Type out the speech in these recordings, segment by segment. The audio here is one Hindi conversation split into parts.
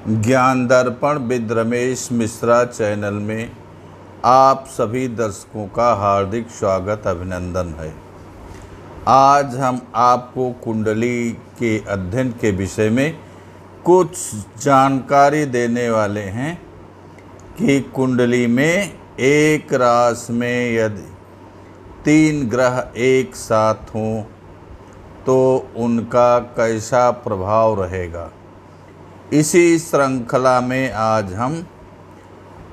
ज्ञान दर्पण विद रमेश मिश्रा चैनल में आप सभी दर्शकों का हार्दिक स्वागत अभिनंदन है। आज हम आपको कुंडली के अध्ययन के विषय में कुछ जानकारी देने वाले हैं कि कुंडली में एक राशि में यदि 3 ग्रह एक साथ हों तो उनका कैसा प्रभाव रहेगा। इसी श्रृंखला में आज हम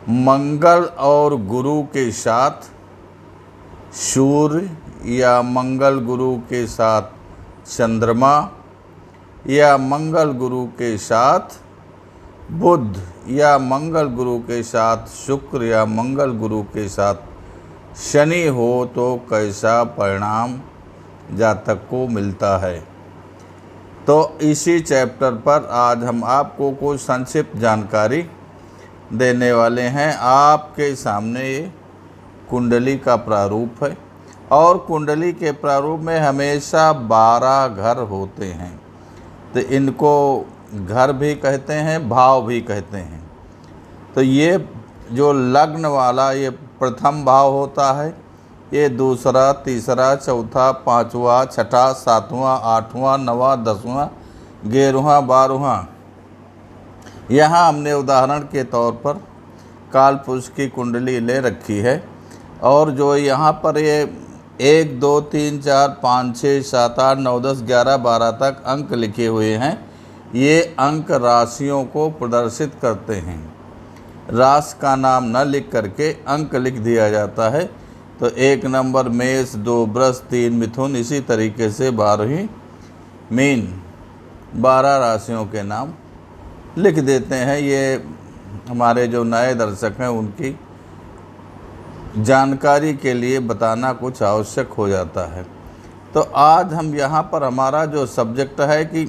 मंगल और गुरु के साथ सूर्य या मंगल गुरु के साथ चंद्रमा या मंगल गुरु के साथ बुध या मंगल गुरु के साथ शुक्र या मंगल गुरु के साथ शनि हो तो कैसा परिणाम जातक को मिलता है। तो इसी चैप्टर पर आज हम आपको कुछ संक्षिप्त जानकारी देने वाले हैं। आपके सामने ये कुंडली का प्रारूप है और कुंडली के प्रारूप में हमेशा 12 घर होते हैं। तो इनको घर भी कहते हैं, भाव भी कहते हैं। तो ये जो लग्न वाला ये प्रथम भाव होता है, ये दूसरा, तीसरा, चौथा, पाँचवा, छठा, सातवां, आठवां, नवा, 10वां, 11वां, 12वां। यहाँ हमने उदाहरण के तौर पर कालपुरुष की कुंडली ले रखी है और जो यहाँ पर ये 1 2 3 4 5 6 7 8 9 10 11 12 तक अंक लिखे हुए हैं। ये अंक राशियों को प्रदर्शित करते हैं। राशि का नाम न लिख करके अंक लिख दिया जाता है। तो 1 नंबर मेष, 2 वृष, 3 मिथुन, इसी तरीके से 12वीं मीन, 12 राशियों के नाम लिख देते हैं। ये हमारे जो नए दर्शक हैं उनकी जानकारी के लिए बताना कुछ आवश्यक हो जाता है। तो आज हम यहाँ पर हमारा जो सब्जेक्ट है कि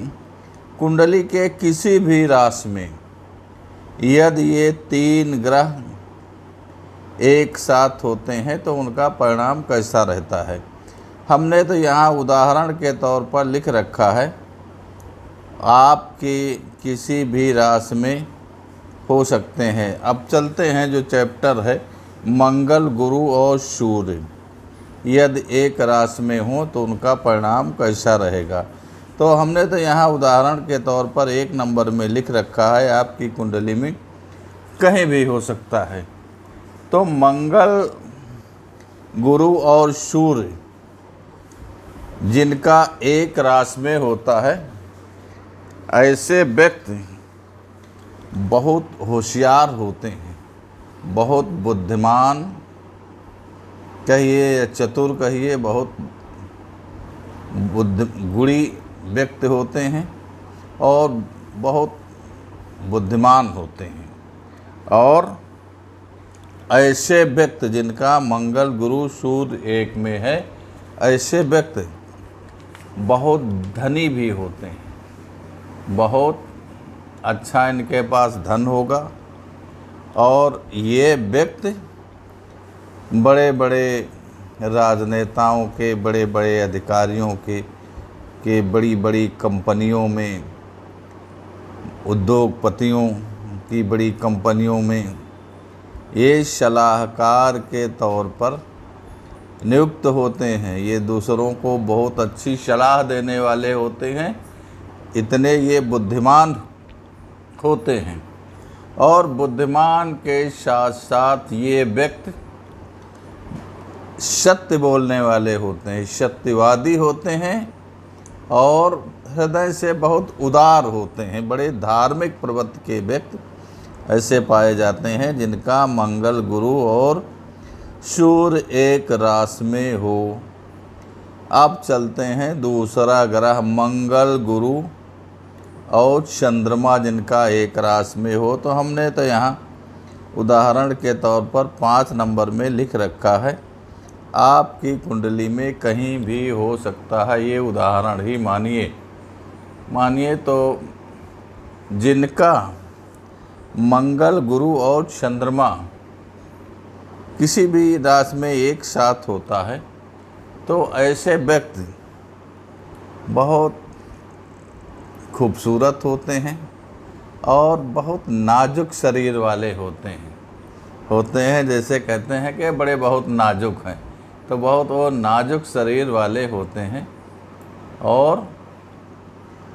कुंडली के किसी भी राशि में यदि ये 3 ग्रह एक साथ होते हैं तो उनका परिणाम कैसा रहता है। हमने तो यहाँ उदाहरण के तौर पर लिख रखा है, आपकी किसी भी राशि में हो सकते हैं। अब चलते हैं जो चैप्टर है मंगल, गुरु और सूर्य यदि एक राशि में हो तो उनका परिणाम कैसा रहेगा। तो हमने तो यहाँ उदाहरण के तौर पर 1 नंबर में लिख रखा है, आपकी कुंडली में कहीं भी हो सकता है। तो मंगल, गुरु और सूर्य जिनका एक राशि में होता है, ऐसे व्यक्ति बहुत होशियार होते हैं, बहुत बुद्धिमान कहिए या चतुर कहिए, बहुत गुणी व्यक्ति होते हैं और बहुत बुद्धिमान होते हैं। और ऐसे व्यक्ति जिनका मंगल, गुरु, सूर्य एक में है, ऐसे व्यक्ति बहुत धनी भी होते हैं। बहुत अच्छा इनके पास धन होगा और ये व्यक्ति बड़े बड़े राजनेताओं के, बड़े बड़े अधिकारियों के बड़ी बड़ी कंपनियों में, उद्योगपतियों की बड़ी कंपनियों में ये सलाहकार के तौर पर नियुक्त होते हैं। ये दूसरों को बहुत अच्छी सलाह देने वाले होते हैं, इतने ये बुद्धिमान होते हैं। और बुद्धिमान के साथ साथ ये व्यक्ति सत्य बोलने वाले होते हैं, सत्यवादी होते हैं और हृदय से बहुत उदार होते हैं। बड़े धार्मिक प्रवृत्ति के व्यक्ति ऐसे पाए जाते हैं जिनका मंगल, गुरु और सूर्य एक राशि में हो। अब चलते हैं दूसरा ग्रह मंगल, गुरु और चंद्रमा जिनका एक राशि में हो। तो हमने तो यहाँ उदाहरण के तौर पर 5 नंबर में लिख रखा है, आपकी कुंडली में कहीं भी हो सकता है। ये उदाहरण ही मानिए तो जिनका मंगल, गुरु और चंद्रमा किसी भी राशि में एक साथ होता है तो ऐसे व्यक्ति बहुत खूबसूरत होते हैं, और बहुत नाजुक शरीर वाले होते हैं, जैसे कहते हैं कि बड़े बहुत नाजुक हैं, तो बहुत वो नाजुक शरीर वाले होते हैं। और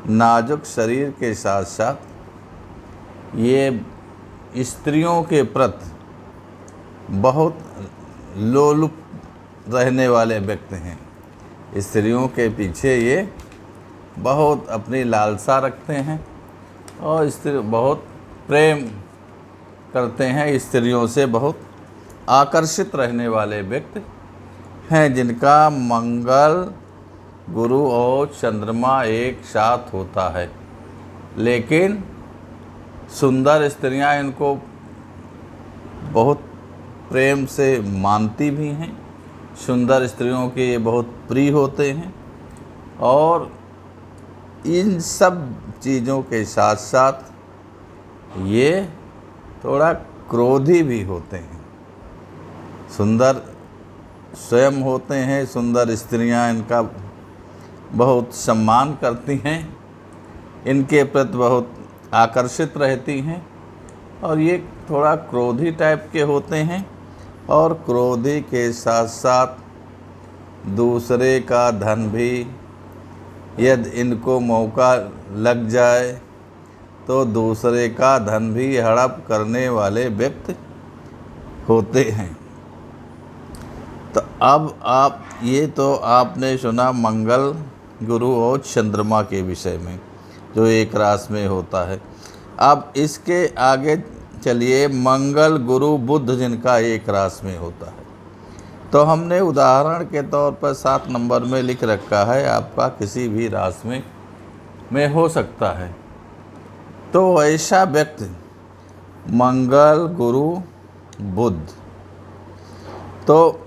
नाजुक शरीर के साथ साथ ये स्त्रियों के प्रति बहुत लोलुप रहने वाले व्यक्ति हैं। स्त्रियों के पीछे ये बहुत अपनी लालसा रखते हैं और स्त्री बहुत प्रेम करते हैं, स्त्रियों से बहुत आकर्षित रहने वाले व्यक्ति हैं, जिनका मंगल गुरु और चंद्रमा एक साथ होता है। लेकिन सुंदर स्त्रियां इनको बहुत प्रेम से मानती भी हैं, सुंदर स्त्रियों के ये बहुत प्रिय होते हैं। और इन सब चीज़ों के साथ साथ ये थोड़ा क्रोधी भी होते हैं। सुंदर स्वयं होते हैं, सुंदर स्त्रियां इनका बहुत सम्मान करती हैं, इनके प्रति बहुत आकर्षित रहती हैं। और ये थोड़ा क्रोधी टाइप के होते हैं, और क्रोधी के साथ साथ दूसरे का धन भी यदि इनको मौका लग जाए तो दूसरे का धन भी हड़प करने वाले व्यक्ति होते हैं। तो अब ये तो आपने सुना मंगल गुरु और चंद्रमा के विषय में, जो एक राशि में होता है। अब इसके आगे चलिए, मंगल गुरु बुध जिनका एक राशि में होता है, तो हमने उदाहरण के तौर पर 7 नंबर में लिख रखा है, आपका किसी भी राशि में हो सकता है। तो ऐसा व्यक्ति मंगल गुरु बुध, तो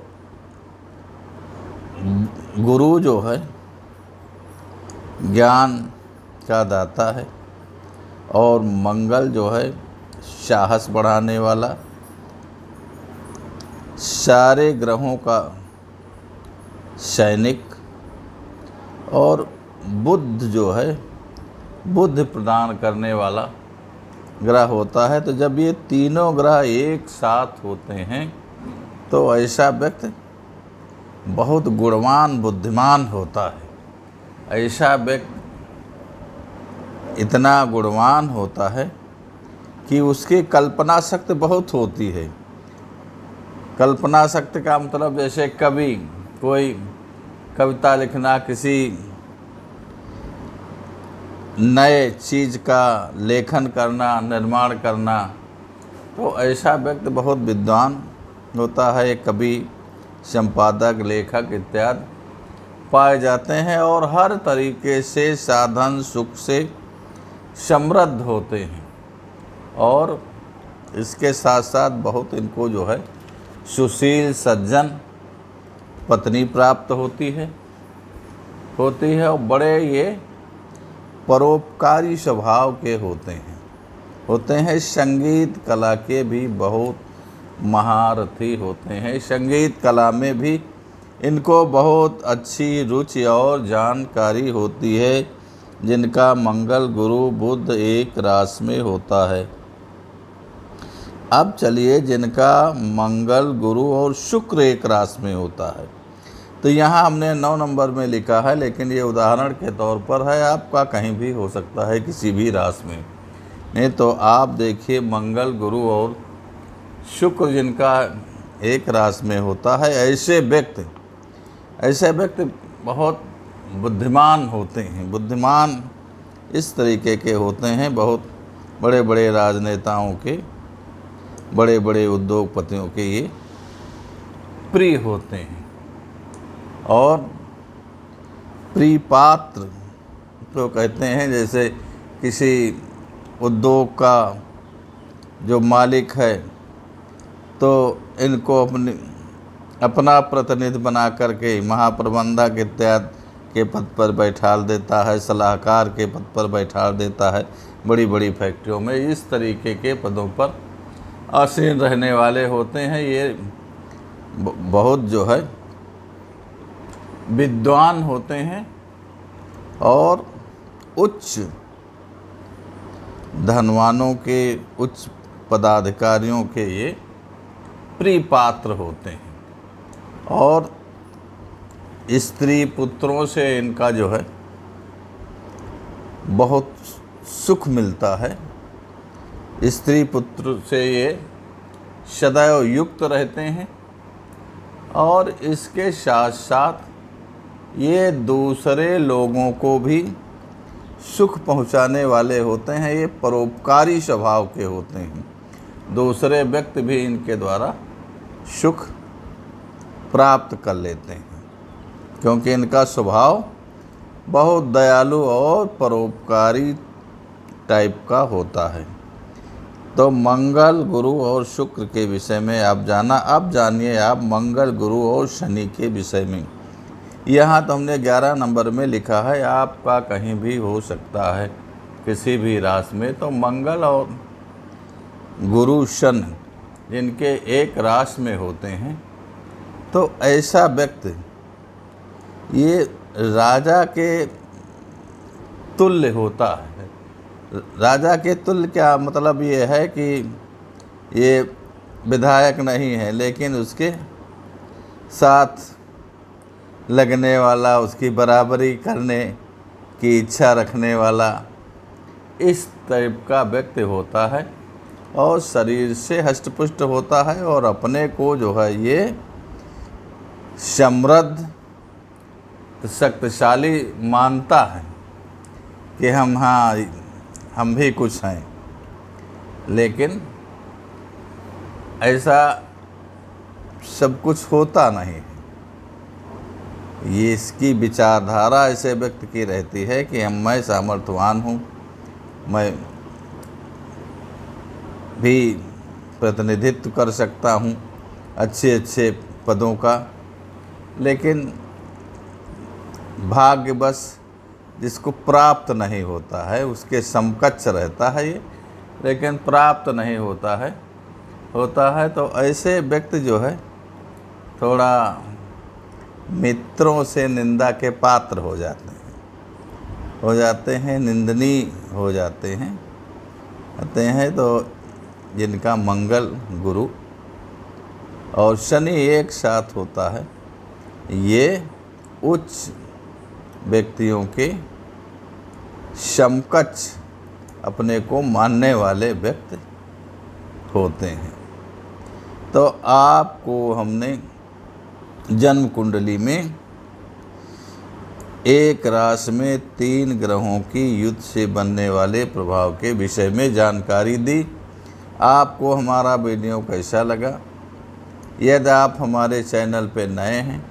गुरु जो है ज्ञान का दाता है, और मंगल जो है साहस बढ़ाने वाला, सारे ग्रहों का सैनिक, और बुध जो है बुद्धि प्रदान करने वाला ग्रह होता है। तो जब ये तीनों ग्रह एक साथ होते हैं तो ऐसा व्यक्ति बहुत गुणवान बुद्धिमान होता है। ऐसा व्यक्ति इतना गुणवान होता है कि उसकी कल्पना शक्ति बहुत होती है। कल्पना शक्ति का मतलब जैसे कवि कोई कविता लिखना, किसी नए चीज़ का लेखन करना, निर्माण करना, तो ऐसा व्यक्ति बहुत विद्वान होता है। कवि, संपादक, लेखक इत्यादि पाए जाते हैं, और हर तरीके से साधन सुख से समृद्ध होते हैं। और इसके साथ साथ बहुत इनको जो है सुशील सज्जन पत्नी प्राप्त होती है, और बड़े ये परोपकारी स्वभाव के होते हैं। संगीत कला के भी बहुत महारथी होते हैं। संगीत कला में भी इनको बहुत अच्छी रुचि और जानकारी होती है, जिनका मंगल गुरु बुध एक राशि में होता है। अब चलिए, जिनका मंगल गुरु और शुक्र एक राशि में होता है, तो यहाँ हमने 9 नंबर में लिखा है, लेकिन ये उदाहरण के तौर पर है, आपका कहीं भी हो सकता है, किसी भी राशि में। नहीं तो आप देखिए, मंगल गुरु और शुक्र जिनका एक राशि में होता है, ऐसे व्यक्ति बहुत बुद्धिमान होते हैं। बुद्धिमान इस तरीके के होते हैं, बहुत बड़े बड़े राजनेताओं के, बड़े बड़े उद्योगपतियों के ये प्रिय होते हैं। और प्रियपात्र तो कहते हैं, जैसे किसी उद्योग का जो मालिक है, तो इनको अपना प्रतिनिधि बना करके महाप्रबंधक इत्यादि के पद पर बैठाल देता है, सलाहकार के पद पर बैठाल देता है। बड़ी बड़ी फैक्ट्रियों में इस तरीके के पदों पर आसीन रहने वाले होते हैं। ये बहुत जो है विद्वान होते हैं और उच्च धनवानों के, उच्च पदाधिकारियों के ये प्रिय पात्र होते हैं और स्त्री पुत्रों से इनका जो है बहुत सुख मिलता है। स्त्री पुत्र से ये सदैव युक्त रहते हैं और इसके साथ साथ ये दूसरे लोगों को भी सुख पहुंचाने वाले होते हैं। ये परोपकारी स्वभाव के होते हैं। दूसरे व्यक्ति भी इनके द्वारा सुख प्राप्त कर लेते हैं क्योंकि इनका स्वभाव बहुत दयालु और परोपकारी टाइप का होता है। तो मंगल, गुरु और शुक्र के विषय में आप जाना। अब जानिए आप मंगल, गुरु और शनि के विषय में। यहाँ तो हमने 11 नंबर में लिखा है, आपका कहीं भी हो सकता है किसी भी राशि में। तो मंगल और गुरु, शनि जिनके एक राशि में होते हैं तो ऐसा व्यक्ति ये राजा के तुल्य होता है। राजा के तुल्य क्या मतलब ये है कि ये विधायक नहीं है लेकिन उसके साथ लगने वाला, उसकी बराबरी करने की इच्छा रखने वाला, इस टाइप का व्यक्ति होता है और शरीर से हष्टपुष्ट होता है और अपने को जो है ये समृद्ध, शक्तिशाली मानता है कि हम भी कुछ हैं। लेकिन ऐसा सब कुछ होता नहीं है। ये इसकी विचारधारा ऐसे व्यक्ति की रहती है कि मैं सामर्थ्यवान हूँ, मैं भी प्रतिनिधित्व कर सकता हूँ अच्छे अच्छे पदों का। लेकिन भाग्यवश जिसको प्राप्त नहीं होता है उसके समकक्ष रहता है ये, लेकिन प्राप्त नहीं होता है तो ऐसे व्यक्ति जो है थोड़ा मित्रों से निंदा के पात्र हो जाते हैं, निंदनीय हो जाते हैं। तो जिनका मंगल, गुरु और शनि एक साथ होता है, ये उच्च व्यक्तियों के समकक्ष अपने को मानने वाले व्यक्ति होते हैं। तो आपको हमने जन्म कुंडली में एक राशि में 3 ग्रहों की युद्ध से बनने वाले प्रभाव के विषय में जानकारी दी। आपको हमारा वीडियो कैसा लगा? यदि आप हमारे चैनल पर नए हैं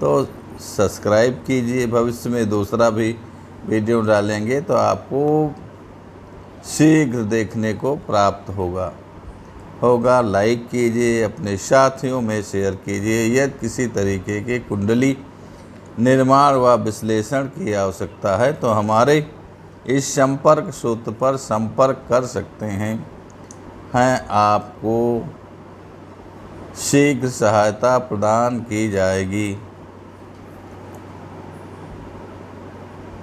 तो सब्सक्राइब कीजिए। भविष्य में दूसरा भी वीडियो डालेंगे तो आपको शीघ्र देखने को प्राप्त होगा। लाइक कीजिए, अपने साथियों में शेयर कीजिए। यदि किसी तरीके के कुंडली निर्माण व विश्लेषण की आवश्यकता है तो हमारे इस संपर्क सूत्र पर संपर्क कर सकते हैं। आपको शीघ्र सहायता प्रदान की जाएगी।